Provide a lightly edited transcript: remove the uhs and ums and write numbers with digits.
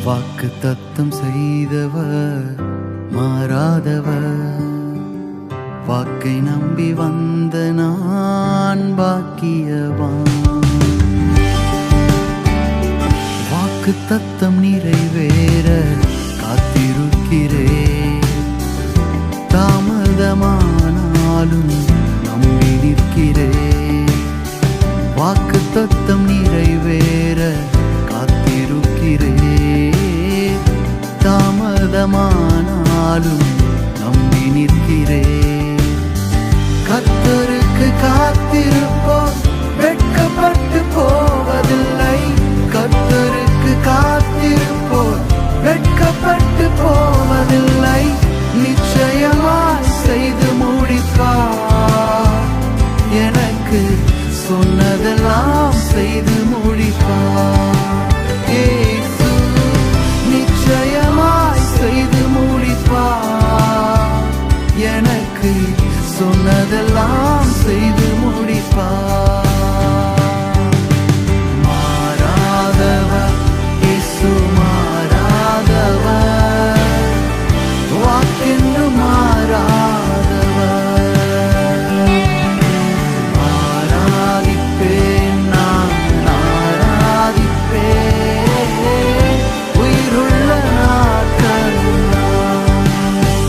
வாக்கு தத்தம் செய்தவர் மாறாதவர். வாக்கை நம்பி வந்த நான் பாக்கியவான். வாக்கு தத்தம் நிறைவேற காத்திருக்கிறேன். தாமதமானாலும் நம்பி நிற்கிறேன். வாக்கு தத்தம் நிறைவேற காத்திருக்கிறேன். தாமதமானாலும் நம்பி நிற்கிறேன். கர்த்தருக்கு காத்திருப்பேன்.